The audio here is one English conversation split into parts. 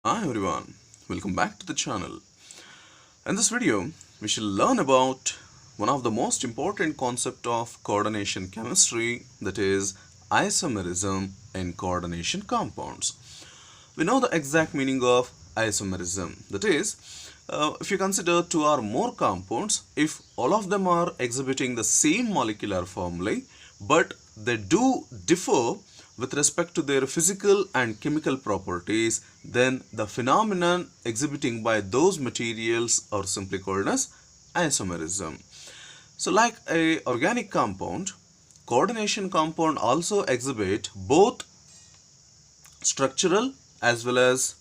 Hi everyone, welcome back to the channel. In this video, we shall learn about one of the most important concepts of coordination chemistry, that is isomerism in coordination compounds. We know the exact meaning of isomerism, that is, if you consider two or more compounds, if all of them are exhibiting the same molecular formulae, but they do differ with respect to their physical and chemical properties, then the phenomenon exhibiting by those materials are simply called as isomerism. So like a organic compound, coordination compound also exhibit both structural as well as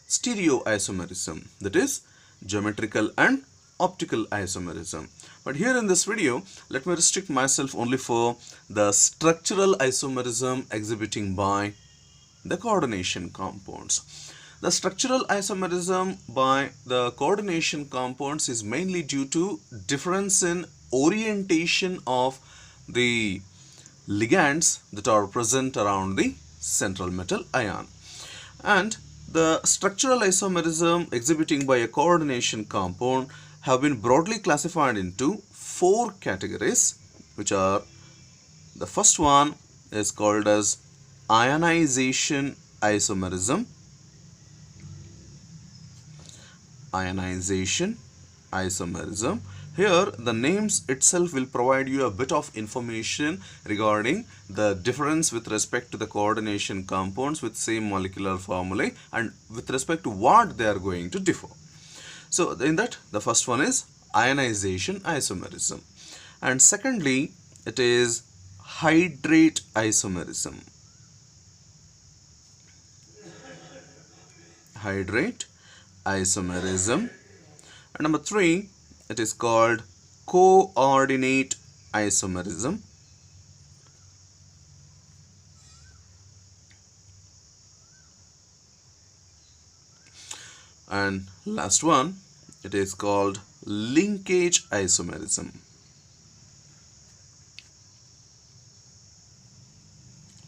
stereoisomerism, that is geometrical and optical isomerism. But here in this video, let me restrict myself only for the structural isomerism exhibiting by the coordination compounds. The structural isomerism by the coordination compounds is mainly due to difference in orientation of the ligands that are present around the central metal ion. And the structural isomerism exhibiting by a coordination compound have been broadly classified into four categories, which are: the first one is called as ionization isomerism. Ionization isomerism. Here the names itself will provide you a bit of information regarding the difference with respect to the coordination compounds with same molecular formulae and with respect to what they are going to differ. So in that, the first one is ionization isomerism, and secondly it is hydrate isomerism. Hydrate isomerism. And number three, it is called co-ordinate isomerism. And last one, it is called linkage isomerism.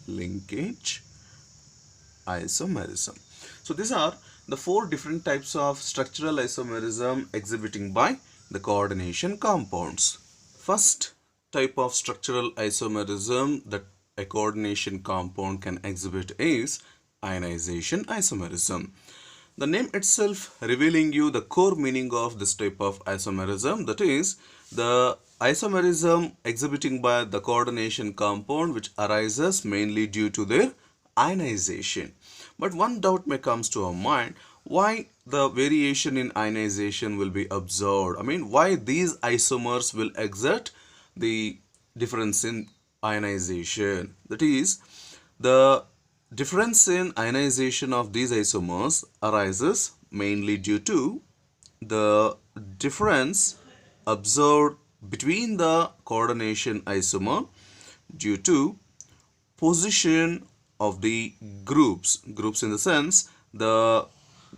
Linkage isomerism. So these are the four different types of structural isomerism exhibiting by the coordination compounds. First type of structural isomerism that a coordination compound can exhibit is ionization isomerism. The name itself revealing you the core meaning of this type of isomerism, that is the isomerism exhibiting by the coordination compound which arises mainly due to their ionization. But one doubt may come to our mind: why the variation in ionization will be observed? I mean, why these isomers will exert the difference in ionization? That is, the difference in ionization of these isomers arises mainly due to the difference observed between the coordination isomer due to position of the groups in the sense the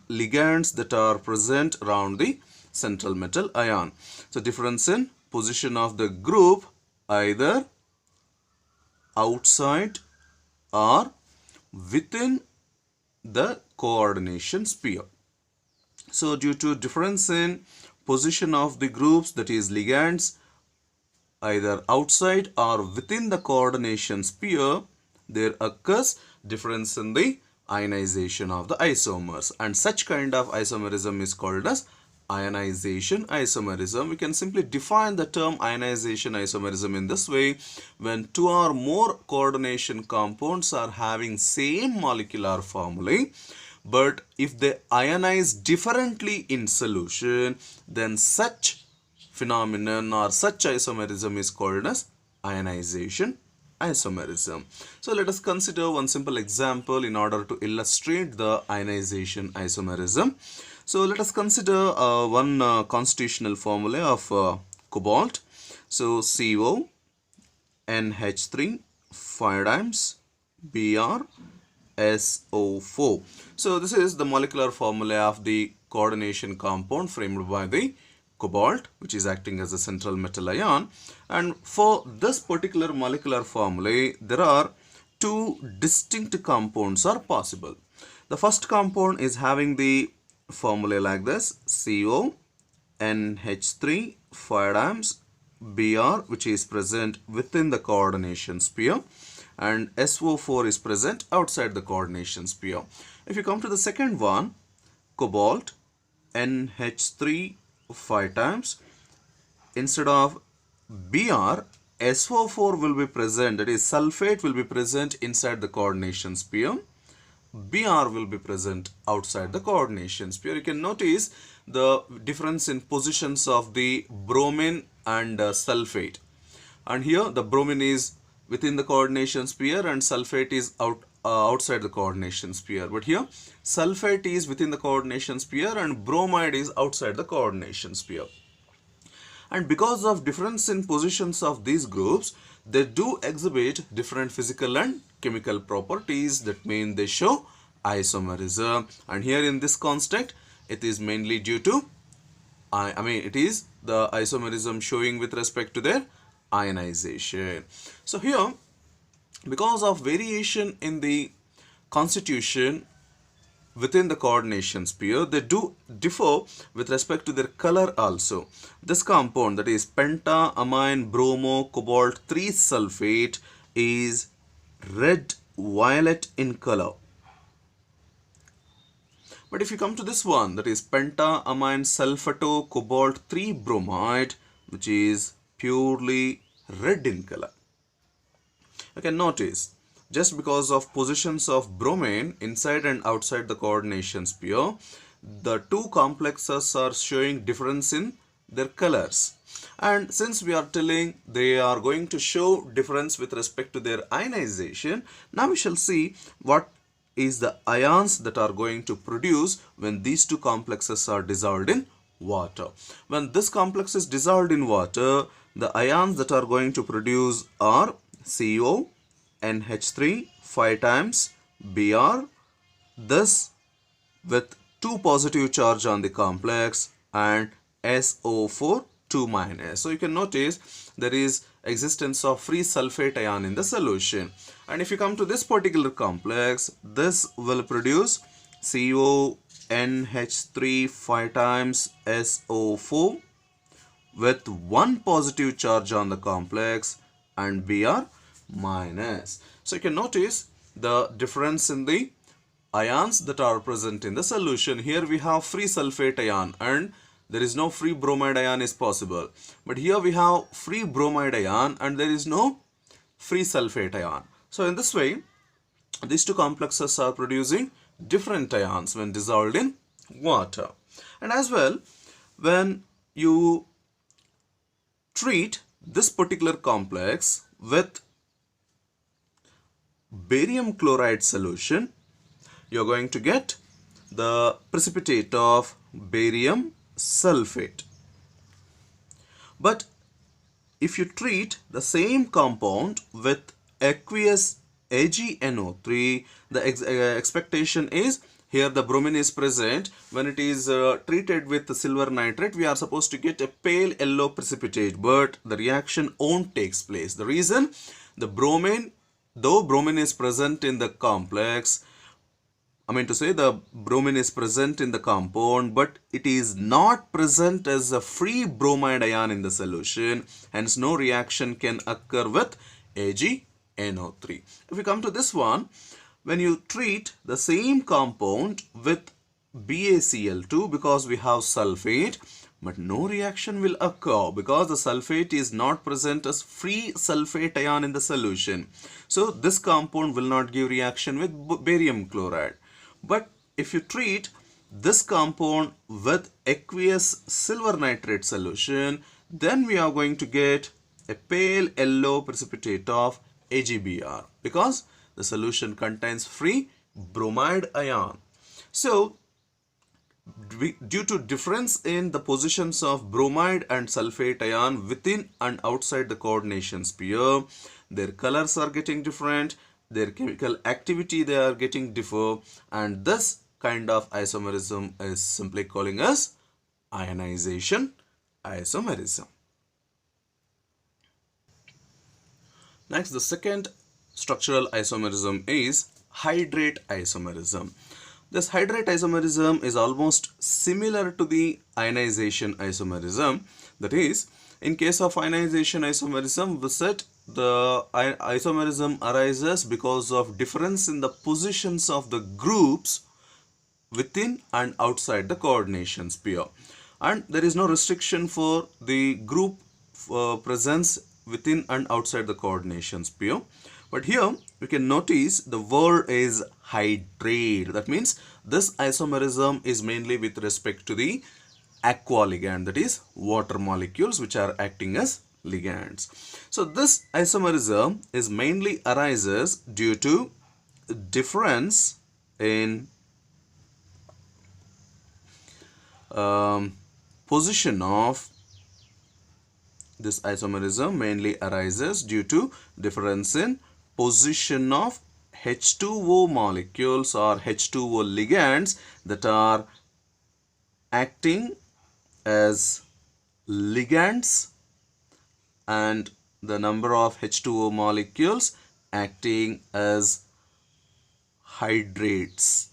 ligands that are present around the central metal ion. So difference in position of the group either outside or within the coordination sphere. So due to difference in position of the groups, that is ligands, either outside or within the coordination sphere, there occurs difference in the ionization of the isomers, and such kind of isomerism is called as ionization isomerism. We can simply define the term ionization isomerism in this way: when two or more coordination compounds are having same molecular formulae, but if they ionize differently in solution, then such phenomenon or such isomerism is called as ionization isomerism. So let us consider one simple example in order to illustrate the ionization isomerism. So let us consider one constitutional formula of cobalt. So CO, NH3, 5 times, Br, SO4. So this is the molecular formula of the coordination compound framed by the cobalt, which is acting as a central metal ion. And for this particular molecular formula, there are two distinct compounds are possible. The first compound is having the formula like this: CO NH3 5 times Br, which is present within the coordination sphere, and SO4 is present outside the coordination sphere. If you come to the second one, cobalt NH3 5 times, instead of Br, SO4 will be present, that is sulfate will be present inside the coordination sphere. Br will be present outside the coordination sphere. You can notice the difference in positions of the bromine and sulfate. And here the bromine is within the coordination sphere and sulfate is outside the coordination sphere. But here sulfate is within the coordination sphere and bromide is outside the coordination sphere. And because of difference in positions of these groups, they do exhibit different physical and chemical properties. That means they show isomerism. And here in this construct, it is mainly due to, it is the isomerism showing with respect to their ionization. So here, because of variation in the constitution within the coordination sphere, they do differ with respect to their color also. This compound, that is pentaamine bromo cobalt 3 sulfate, is red violet in color. But if you come to this one, that is pentaamine sulfato cobalt 3 bromide, which is purely red in color. You can notice, just because of positions of bromine inside and outside the coordination sphere, the two complexes are showing difference in their colors. And since we are telling they are going to show difference with respect to their ionization, now we shall see what is the ions that are going to produce when these two complexes are dissolved in water. When this complex is dissolved in water, the ions that are going to produce are CO NH3 5 times Br, this with 2 positive charge on the complex, and SO4 2 minus. So you can notice there is existence of free sulfate ion in the solution. And if you come to this particular complex, this will produce CO NH3 5 times SO4 with 1 positive charge on the complex and Br minus. So you can notice the difference in the ions that are present in the solution. Here we have free sulfate ion and there is no free bromide ion is possible. But here we have free bromide ion and there is no free sulfate ion. So in this way, these two complexes are producing different ions when dissolved in water. And as well, when you treat this particular complex with barium chloride solution, you're going to get the precipitate of barium sulfate. But if you treat the same compound with aqueous AgNO3, the expectation is here the bromine is present. When it is treated with the silver nitrate, we are supposed to get a pale yellow precipitate, but the reaction won't take place. The reason, the bromine, though bromine is present in the complex, the bromine is present in the compound, but it is not present as a free bromide ion in the solution. Hence, no reaction can occur with AgNO3. If we come to this one, when you treat the same compound with BaCl2, because we have sulfate, but no reaction will occur because the sulfate is not present as free sulfate ion in the solution. So this compound will not give reaction with barium chloride. But if you treat this compound with aqueous silver nitrate solution, then we are going to get a pale yellow precipitate of AgBr because the solution contains free bromide ion. So due to difference in the positions of bromide and sulfate ion within and outside the coordination sphere, their colors are getting different, their chemical activity they are getting differ, and this kind of isomerism is simply calling as ionization isomerism. Next, the second structural isomerism is hydrate isomerism. This hydrate isomerism is almost similar to the ionization isomerism. That is, in case of ionization isomerism, we said the isomerism arises because of difference in the positions of the groups within and outside the coordination sphere, and there is no restriction for the group presence within and outside the coordination sphere. But here we can notice the word is hydrate. That means this isomerism is mainly with respect to the aqua ligand, that is water molecules which are acting as ligands. So this isomerism is mainly arises due to difference in position of this isomerism mainly arises due to difference in position of H2O molecules or H2O ligands that are acting as ligands and the number of H2O molecules acting as hydrates.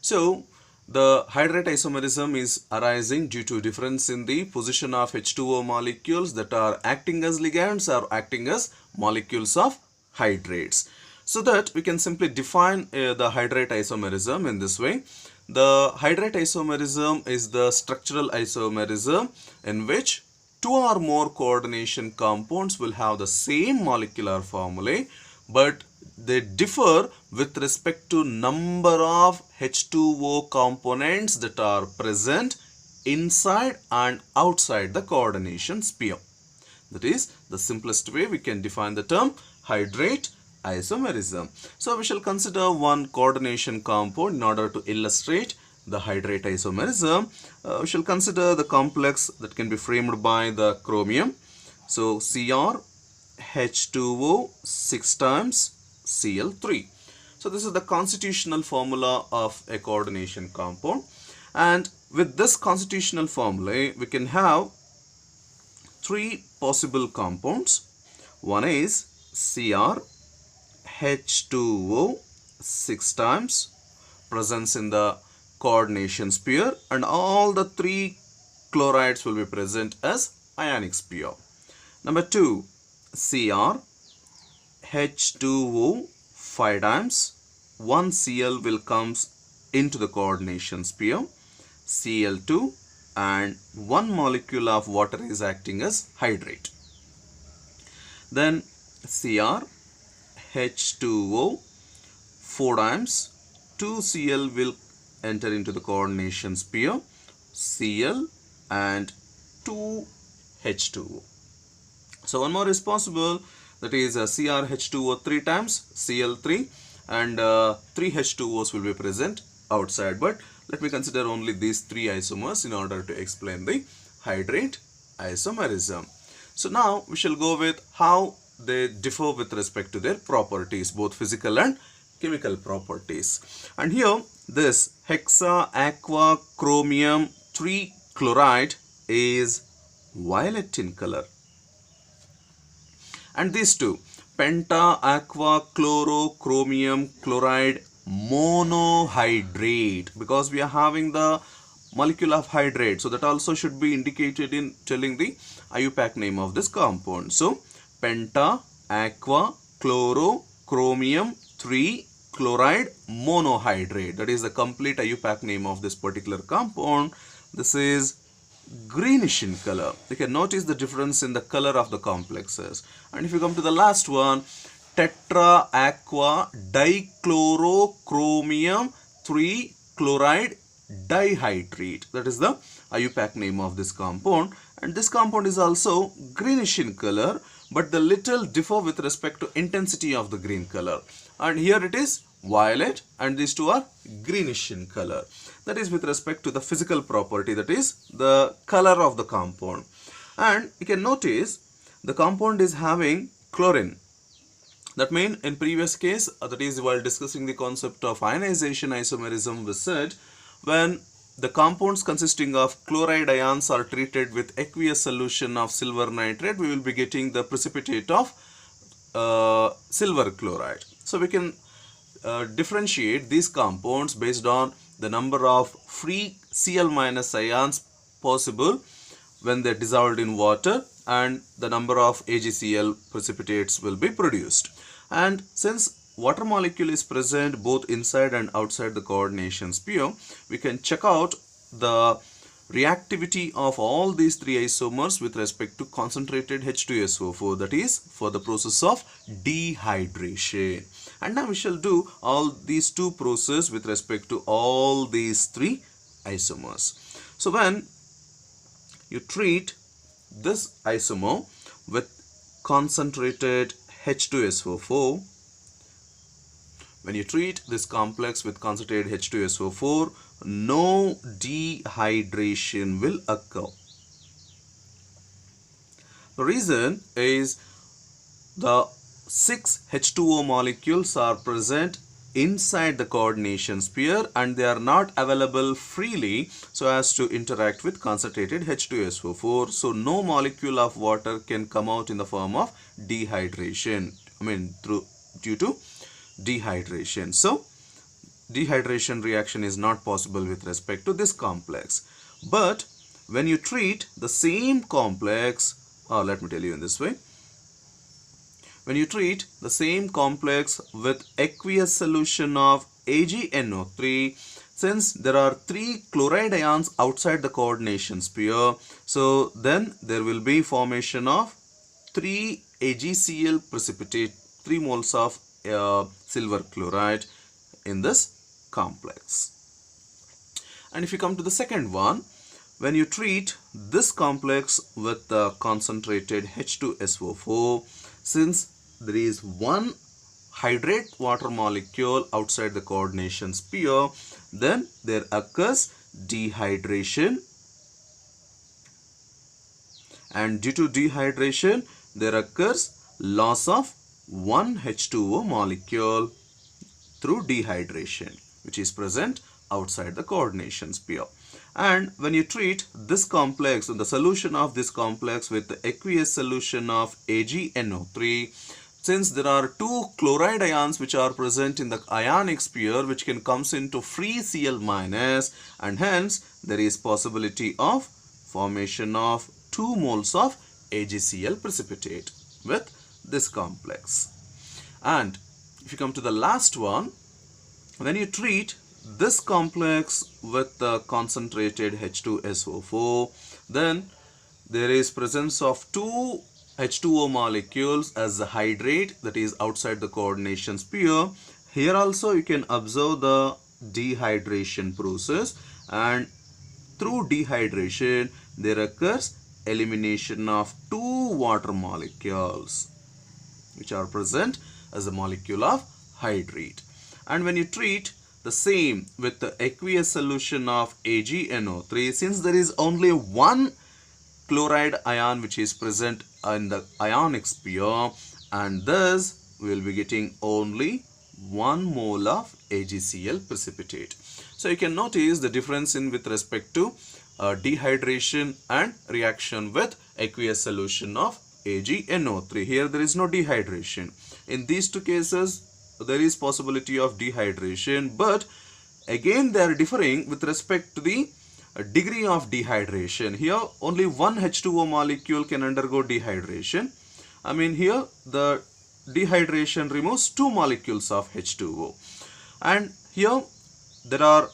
So the hydrate isomerism is arising due to difference in the position of H2O molecules that are acting as ligands or acting as molecules of hydrates. So that we can simply define the hydrate isomerism in this way. The hydrate isomerism is the structural isomerism in which two or more coordination compounds will have the same molecular formulae, but they differ with respect to number of H2O components that are present inside and outside the coordination sphere. That is the simplest way we can define the term hydrate isomerism. So we shall consider one coordination compound in order to illustrate the hydrate isomerism. We shall consider the complex that can be framed by the chromium. So Cr H2O 6 times Cl3. So this is the constitutional formula of a coordination compound, and with this constitutional formula we can have three possible compounds. One is Cr H2O 6 times presence in the coordination sphere, and all the three chlorides will be present as ionic sphere. Number 2, Cr H2O 5 times, one Cl will comes into the coordination sphere, Cl2, and one molecule of water is acting as hydrate. Then Cr H2O 4 times, 2 Cl will enter into the coordination sphere, Cl and 2 H2O. So one more is possible, that is CrH2O 3 times, Cl3, and 3 H2Os will be present outside. But let me consider only these three isomers in order to explain the hydrate isomerism. So now we shall go with how they differ with respect to their properties, both physical and chemical properties. And here this hexa aqua chromium 3 chloride is violet in color, and these two penta aqua chloro chromium chloride monohydrate, because we are having the molecule of hydrate, so that also should be indicated in telling the IUPAC name of this compound. So penta aqua chloro chromium 3 chloride monohydrate, that is the complete IUPAC name of this particular compound. This is greenish in color. You can notice the difference in the color of the complexes. And if you come to the last one, tetra aqua dichlorochromium 3 chloride dihydrate, that is the IUPAC name of this compound, and this compound is also greenish in color, but the little differ with respect to intensity of the green color, and here it is violet and these two are greenish in color. That is with respect to the physical property, that is the color of the compound. And you can notice the compound is having chlorine. That means in previous case, that is while discussing the concept of ionization isomerism, we said when the compounds consisting of chloride ions are treated with aqueous solution of silver nitrate, we will be getting the precipitate of silver chloride. So we can differentiate these compounds based on the number of free Cl- ions possible when they're dissolved in water, and the number of AgCl precipitates will be produced. And since water molecule is present both inside and outside the coordination sphere, we can check out the reactivity of all these three isomers with respect to concentrated H2SO4, that is for the process of dehydration. And now we shall do all these two processes with respect to all these three isomers. So when you treat this isomer with concentrated H2SO4, when you treat this complex with concentrated H2SO4, no dehydration will occur. The reason is the 6 H2O molecules are present inside the coordination sphere and they are not available freely so as to interact with concentrated H2SO4. So no molecule of water can come out in the form of dehydration. Due to dehydration. So dehydration reaction is not possible with respect to this complex. But when you treat the same complex, let me tell you in this way. When you treat the same complex with aqueous solution of AgNO3, since there are 3 chloride ions outside the coordination sphere, so then there will be formation of 3 AgCl precipitate, 3 moles of silver chloride in this complex. And if you come to the second one, when you treat this complex with the concentrated H2SO4, since there is one hydrate water molecule outside the coordination sphere, then there occurs dehydration, and due to dehydration there occurs loss of one H2O molecule through dehydration, which is present outside the coordination sphere. And when you treat this complex and the solution of this complex with the aqueous solution of AgNO3, since there are 2 chloride ions which are present in the ionic sphere which can comes into free Cl-, and hence there is possibility of formation of 2 moles of AgCl precipitate with this complex. And if you come to the last one, when you treat this complex with the concentrated H2SO4, then there is presence of 2 H2O molecules as the hydrate, that is outside the coordination sphere. Here also you can observe the dehydration process, and through dehydration there occurs elimination of 2 water molecules which are present as a molecule of hydrate. And when you treat the same with the aqueous solution of AgNO3, since there is only one chloride ion which is present in the ionic sphere, and thus we will be getting only 1 mole of AgCl precipitate. So you can notice the difference in with respect to dehydration and reaction with aqueous solution of AgNO3. Here there is no dehydration. In these two cases there is possibility of dehydration, but again they are differing with respect to the degree of dehydration. Here only one H2O molecule can undergo dehydration. Here the dehydration removes 2 molecules of H2O, and here there are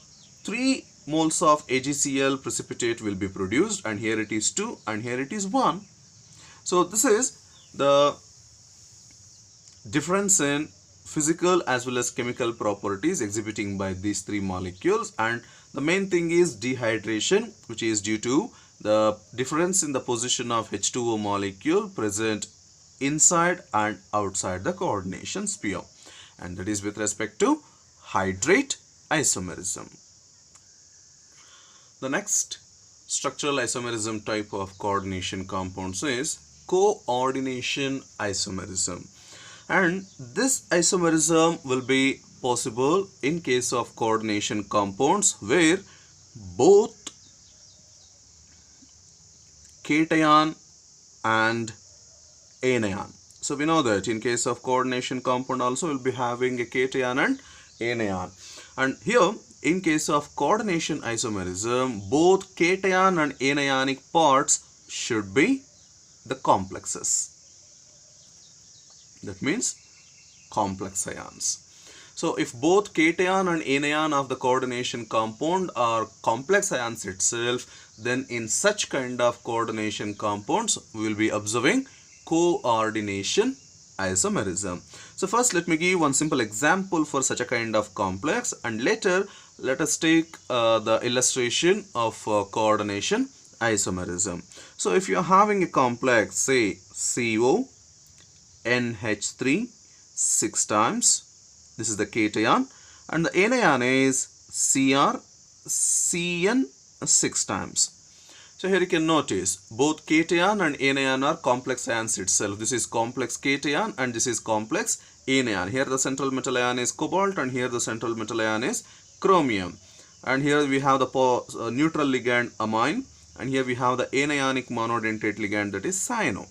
3 moles of AgCl precipitate will be produced, and here it is 2 and here it is 1. So this is the difference in physical as well as chemical properties exhibiting by these 3 molecules, and the main thing is dehydration, which is due to the difference in the position of H2O molecule present inside and outside the coordination sphere, and that is with respect to hydrate isomerism. The next structural isomerism type of coordination compounds is co-ordination isomerism. And this isomerism will be possible in case of coordination compounds where both cation and anion. So we know that in case of coordination compound also will be having a cation and anion. And here, in case of coordination isomerism, both cation and anionic parts should be the complexes. That means complex ions. So if both cation and anion of the coordination compound are complex ions itself, then in such kind of coordination compounds we will be observing co-ordination isomerism. So first let me give one simple example for such a kind of complex, and later let us take the illustration of coordination isomerism. So if you are having a complex, say CO NH3 6 times, this is the cation, and the anion is Cr Cn 6 times. So here you can notice both cation and anion are complex ions itself. This is complex cation and this is complex anion. Here the central metal ion is cobalt and here the central metal ion is chromium. And here we have the neutral ligand amine, and here we have the anionic monodentate ligand, that is cyano.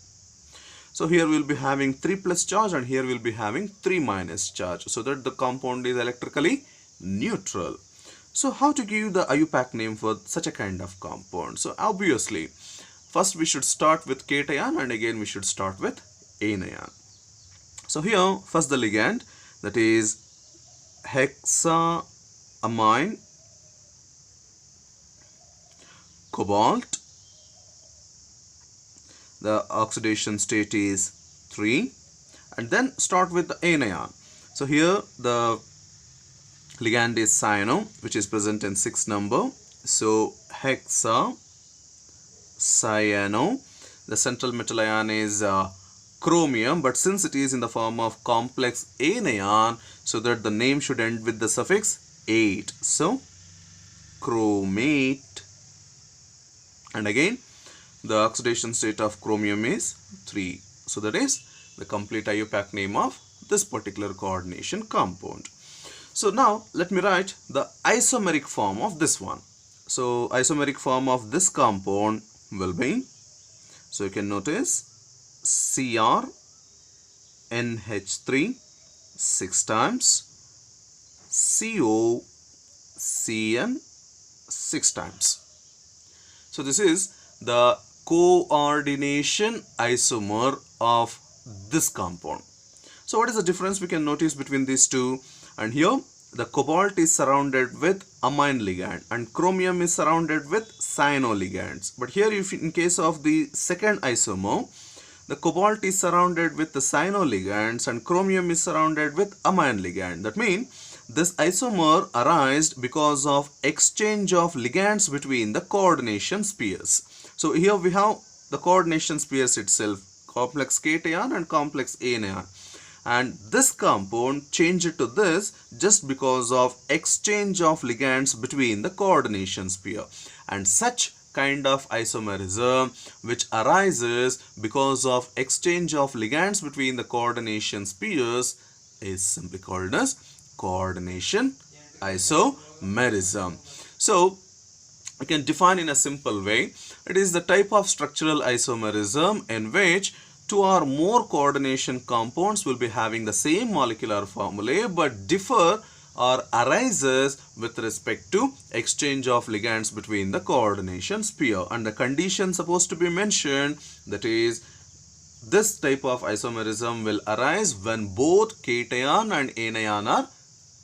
So here we will be having 3 plus charge and here we will be having 3 minus charge, so that the compound is electrically neutral. So how to give the IUPAC name for such a kind of compound? So obviously, first we should start with cation and again we should start with anion. So here first the ligand, that is hexaamine cobalt. The oxidation state is 3, and then start with the anion. So here the ligand is cyano, which is present in 6 number. So hexa cyano. The central metal ion is chromium, but since it is in the form of complex anion, so that the name should end with the suffix ate. So chromate, and again the oxidation state of chromium is 3. So that is the complete IUPAC name of this particular coordination compound. So now let me write the isomeric form of this one. So isomeric form of this compound will be, so you can notice Cr NH3 6 times, CO Cn 6 times. So this is the coordination isomer of this compound. So what is the difference we can notice between these two? And here the cobalt is surrounded with amine ligand and chromium is surrounded with cyano ligands. But here, if in case of the second isomer, the cobalt is surrounded with the cyano ligands and chromium is surrounded with amine ligand. That means this isomer arises because of exchange of ligands between the coordination spheres. So here we have the coordination spheres itself, complex cation and complex anion. And this compound changed to this just because of exchange of ligands between the coordination sphere. And such kind of isomerism which arises because of exchange of ligands between the coordination spheres is simply called as coordination isomerism. So we can define in a simple way. It is the type of structural isomerism in which 2 or more coordination compounds will be having the same molecular formulae but differ or arises with respect to exchange of ligands between the coordination sphere. And the condition supposed to be mentioned, that is, this type of isomerism will arise when both cation and anion are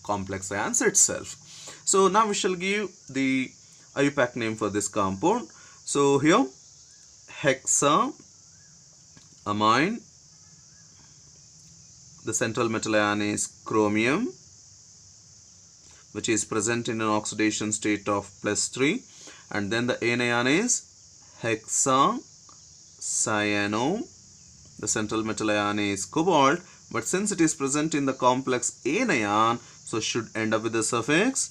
complex ions itself. So now we shall give the IUPAC name for this compound. So here hexaamine, the central metal ion is chromium, which is present in an oxidation state of +3, and then the anion is hexacyano, the central metal ion is cobalt, but since it is present in the complex anion, so should end up with the suffix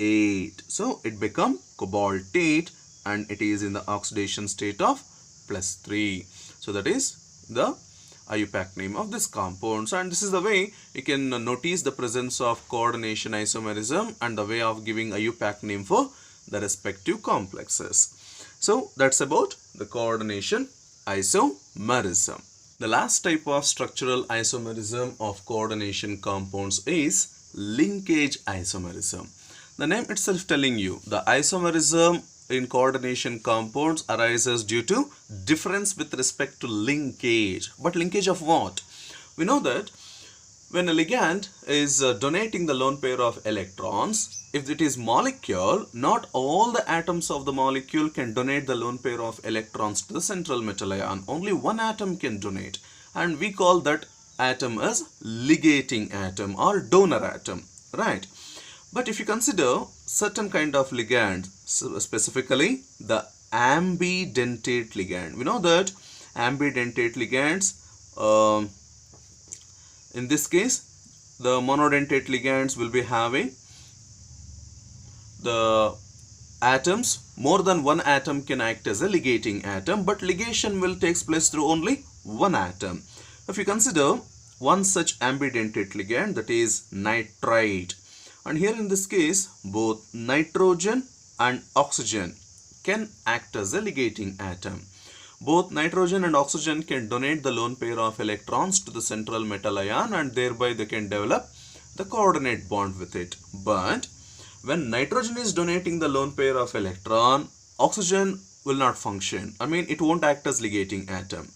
ate. So it becomes cobaltate and it is in the oxidation state of +3. So that is the IUPAC name of this compound. So, and this is the way you can notice the presence of coordination isomerism and the way of giving IUPAC name for the respective complexes. So that's about the coordination isomerism. The last type of structural isomerism of coordination compounds is linkage isomerism. The name itself telling you the isomerism in coordination compounds arises due to difference with respect to linkage. But linkage of what? We know that when a ligand is donating the lone pair of electrons, if it is molecule, not all the atoms of the molecule can donate the lone pair of electrons to the central metal ion. Only one atom can donate, and we call that atom as ligating atom or donor atom, right? But if you consider certain kind of ligand, specifically the ambidentate ligand, we know that ambidentate ligands, in this case, the monodentate ligands will be having the atoms, more than one atom can act as a ligating atom, but ligation will take place through only one atom. If you consider one such ambidentate ligand, that is nitrite, and here in this case both nitrogen and oxygen can act as a ligating atom. Both nitrogen and oxygen can donate the lone pair of electrons to the central metal ion, and thereby they can develop the coordinate bond with it. But when nitrogen is donating the lone pair of electron, oxygen will not function. I mean, it won't act as ligating atom.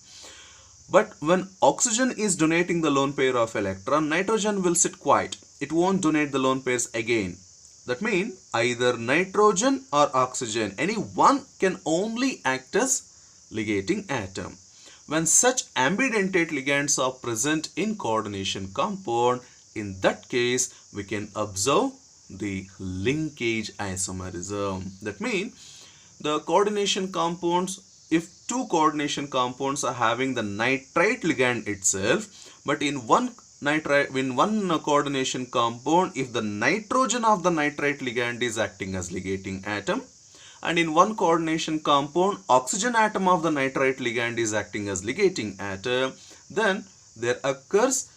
But when oxygen is donating the lone pair of electron, nitrogen will sit quiet. It won't donate the lone pairs again. That means either nitrogen or oxygen, any one can only act as ligating atom. When such ambidentate ligands are present in coordination compound, in that case we can observe the linkage isomerism. That means the coordination compounds, if two coordination compounds are having the nitrite ligand itself, but in one coordination compound, if the nitrogen of the nitrite ligand is acting as ligating atom, and in one coordination compound oxygen atom of the nitrite ligand is acting as ligating atom, then there occurs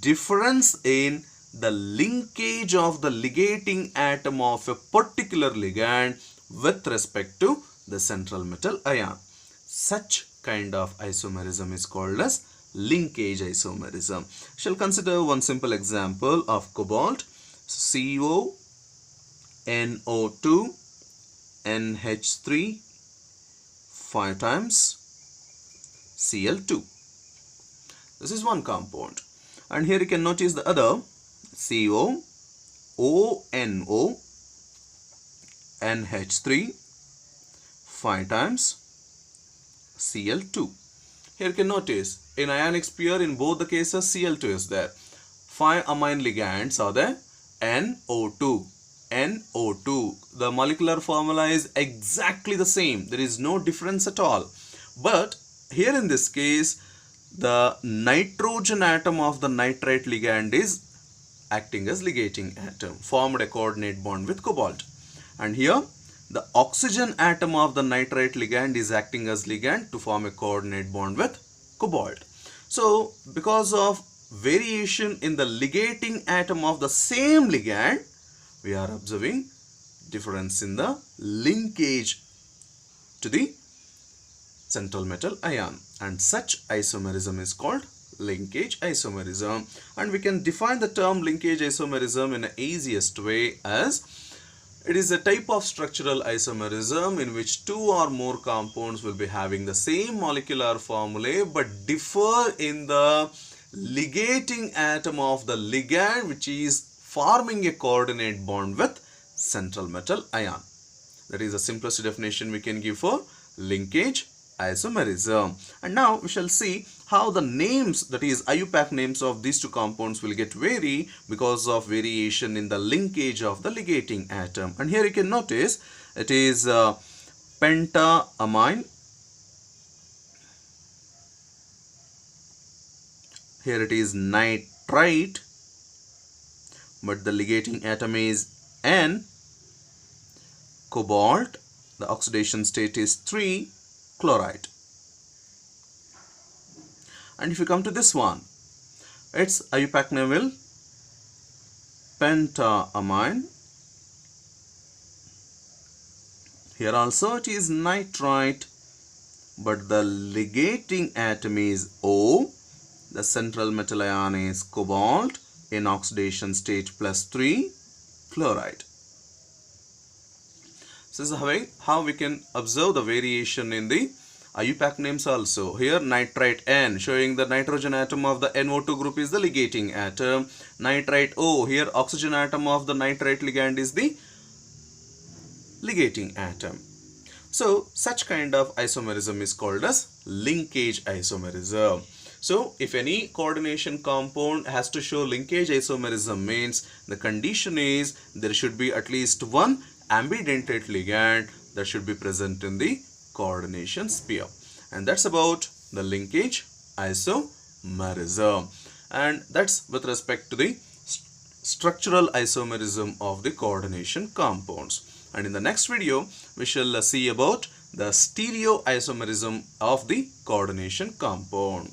difference in the linkage of the ligating atom of a particular ligand with respect to the central metal ion. Such kind of isomerism is called as linkage isomerism. Shall consider one simple example of cobalt. CONO2 NH3 5 times Cl2. This is one compound, and here you can notice the other COONO NH3 5 times Cl2. Here you can notice in ionic sphere in both the cases Cl2 is there. 5 amine ligands are there. NO2. The molecular formula is exactly the same. There is no difference at all. But here in this case, the nitrogen atom of the nitrite ligand is acting as ligating atom, formed a coordinate bond with cobalt. And here the oxygen atom of the nitrite ligand is acting as ligand to form a coordinate bond with cobalt. So because of variation in the ligating atom of the same ligand, we are observing difference in the linkage to the central metal ion, and such isomerism is called linkage isomerism. And we can define the term linkage isomerism in the easiest way as it is a type of structural isomerism in which two or more compounds will be having the same molecular formulae but differ in the ligating atom of the ligand which is forming a coordinate bond with central metal ion. That is the simplest definition we can give for linkage isomerism. And now we shall see how the names, that is IUPAC names of these two compounds, will get vary because of variation in the linkage of the ligating atom. And here you can notice it is pentamine. Here it is nitrite, but the ligating atom is N. Cobalt, the oxidation state is 3. Chloride. And if you come to this one, its IUPAC name will pentamine. Here also it is nitrite, but the ligating atom is O. The central metal ion is cobalt. in oxidation state plus 3 chloride. So this is how we can observe the variation in the IUPAC names also. Here nitrite N showing the nitrogen atom of the NO2 group is the ligating atom. Nitrite O, here oxygen atom of the nitrite ligand is the ligating atom. So such kind of isomerism is called as linkage isomerism. So if any coordination compound has to show linkage isomerism, means the condition is there should be at least one ambidentate ligand that should be present in the coordination sphere. And that's about the linkage isomerism. And that's with respect to the structural isomerism of the coordination compounds. And in the next video, we shall see about the stereo isomerism of the coordination compound.